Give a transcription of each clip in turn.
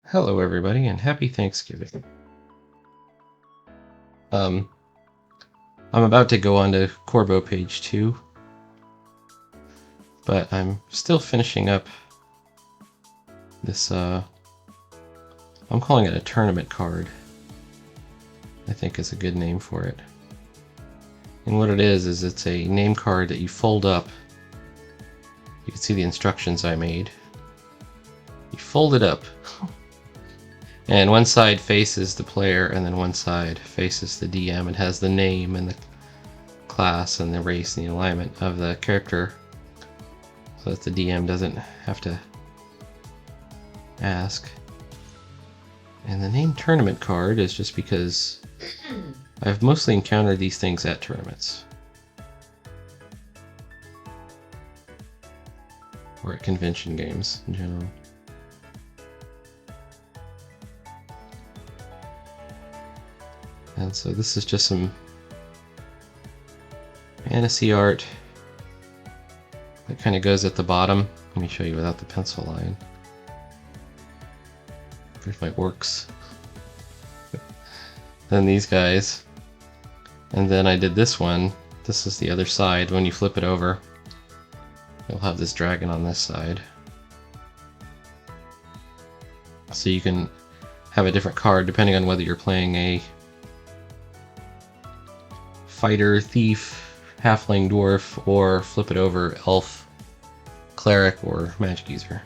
Hello everybody and happy Thanksgiving. I'm about to go on to Corbeau page 2, but I'm still finishing up this, I'm calling it a tournament card. I think is a good name for it. And what it is it's a name card that you fold up. You can see the instructions I made. You fold it up. And one side faces the player, and then one side faces the DM. It has the name and the class and the race and the alignment of the character, so that the DM doesn't have to ask. And the name tournament card is just because I've mostly encountered these things at tournaments. Or at convention games in general. And so this is just some fantasy art that kind of goes at the bottom. Let me show you without the pencil line. There's my orcs. Then these guys. And then I did this one. This is the other side. When you flip it over, you'll have this dragon on this side. So you can have a different card depending on whether you're playing a fighter, thief, halfling, dwarf, or flip it over, elf, cleric, or magic user.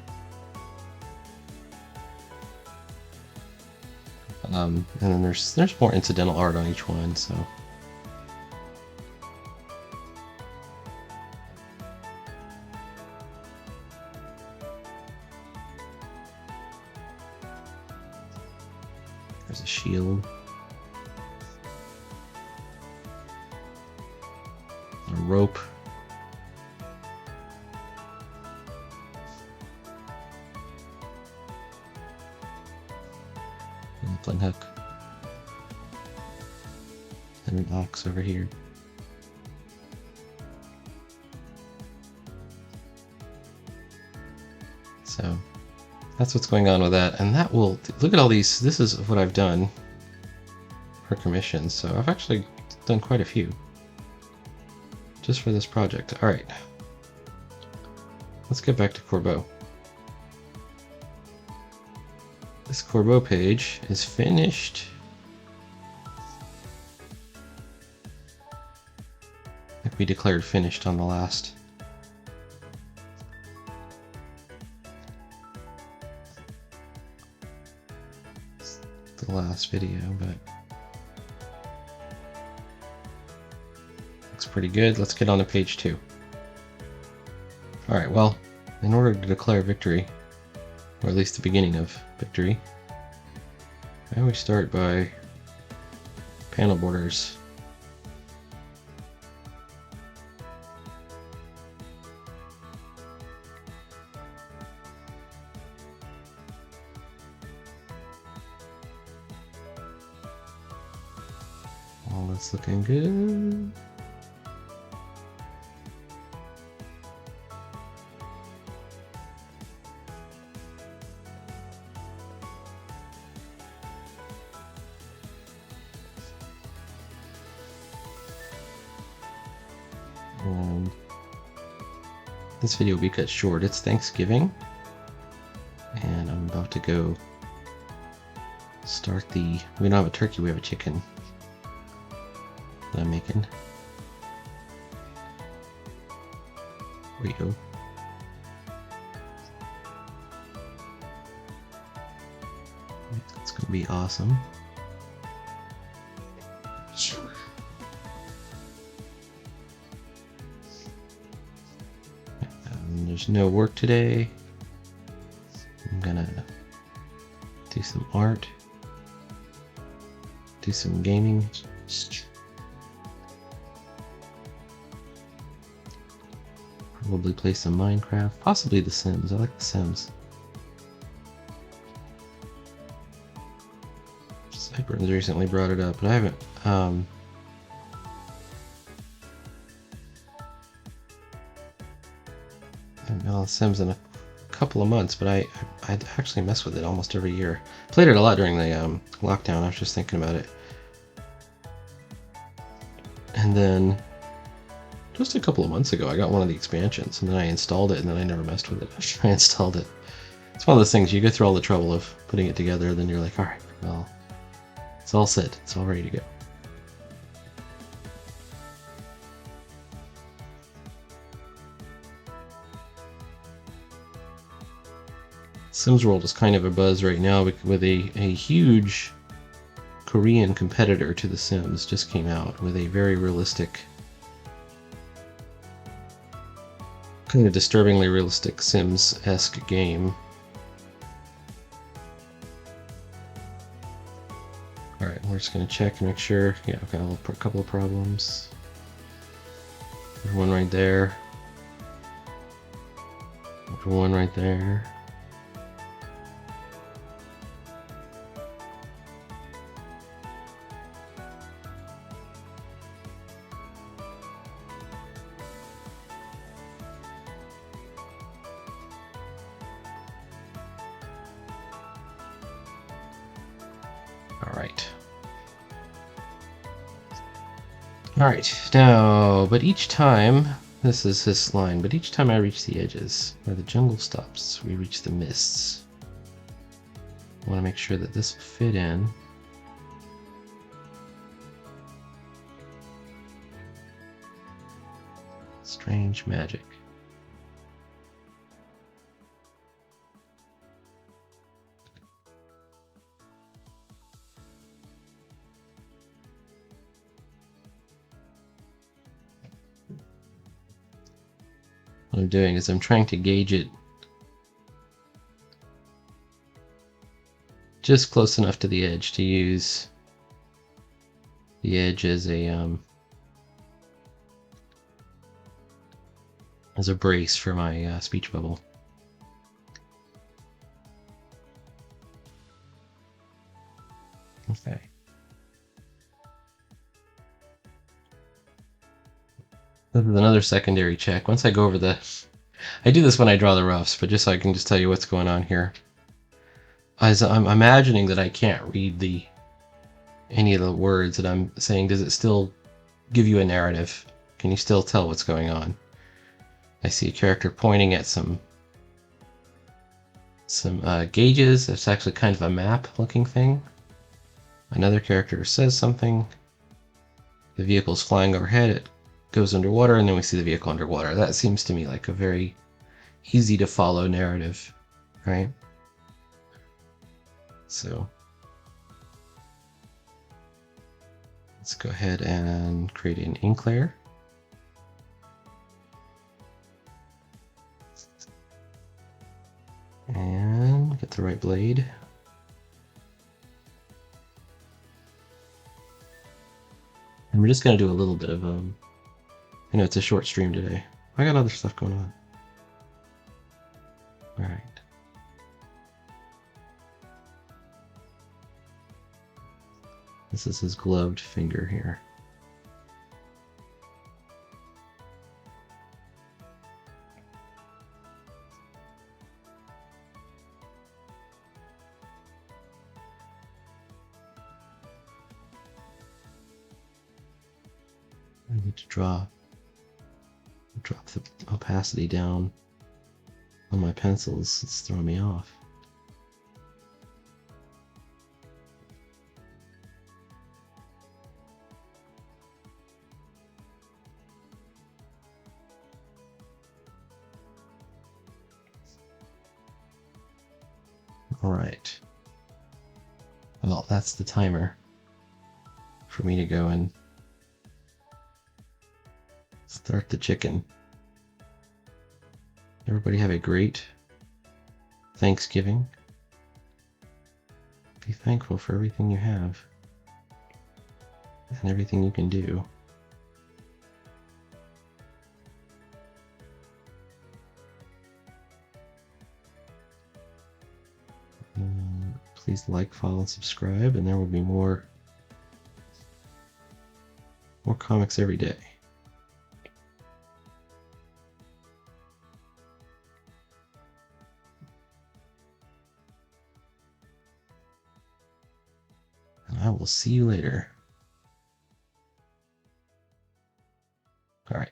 And then there's more incidental art on each one, so. There's a shield. A rope. And a flint hook. And an ox over here. So that's what's going on with that. And that will, look at all these, this is what I've done for commissions. So I've actually done quite a few just for this project. All right, let's get back to Corbeau. This Corbeau page is finished. I think we declared finished on the last. The last video, but looks pretty good. Let's get on to page 2. Alright, well, in order to declare victory, or at least the beginning of victory, I always start by panel borders. All that's looking good. And this video will be cut short. It's Thanksgiving, and I'm about to go start the. We don't have a turkey, we have a chicken that I'm making. There we go. It's gonna be awesome. Sure. There's no work today. I'm gonna do some art, do some gaming. Probably play some Minecraft, possibly The Sims. I like The Sims. Cyberns recently brought it up, but I haven't. I haven't been on The Sims in a couple of months, but I'd actually mess with it almost every year. Played it a lot during the lockdown. I was just thinking about it. And then just a couple of months ago, I got one of the expansions, and then I installed it, and then I never messed with it after I installed it. It's one of those things, you go through all the trouble of putting it together, then you're like, alright, well, it's all set. It's all ready to go. Sims World is kind of a buzz right now with a huge Korean competitor to The Sims just came out with a very realistic, kind of disturbingly realistic Sims-esque game. Alright, we're just going to check and make sure. Yeah, I've got a couple of problems. There's one right there. There's one right there. Alright, now, but each time, this is his line, but each time I reach the edges, where the jungle stops, we reach the mists. I want to make sure that this will fit in. Strange magic. What I'm doing is I'm trying to gauge it just close enough to the edge to use the edge as a brace for my speech bubble. Okay. This is another secondary check. Once I go over I do this when I draw the roughs, but just so I can just tell you what's going on here. As I'm imagining that I can't read any of the words that I'm saying, does it still give you a narrative? Can you still tell what's going on? I see a character pointing at some gauges. It's actually kind of a map-looking thing. Another character says something. The vehicle's flying overhead. It goes underwater, and then we see the vehicle underwater. That seems to me like a very easy to follow narrative, right? So let's go ahead and create an ink layer. And get the right blade. And we're just going to do a little bit of, I know it's a short stream today. I got other stuff going on. Alright. This is his gloved finger here. I need to drop the opacity down on my pencils. It's throwing me off. All right. Well, that's the timer for me to go and start the chicken. Everybody have a great Thanksgiving. Be thankful for everything you have and everything you can do. Please like, follow, and subscribe, and there will be more comics every day. I will see you later. All right.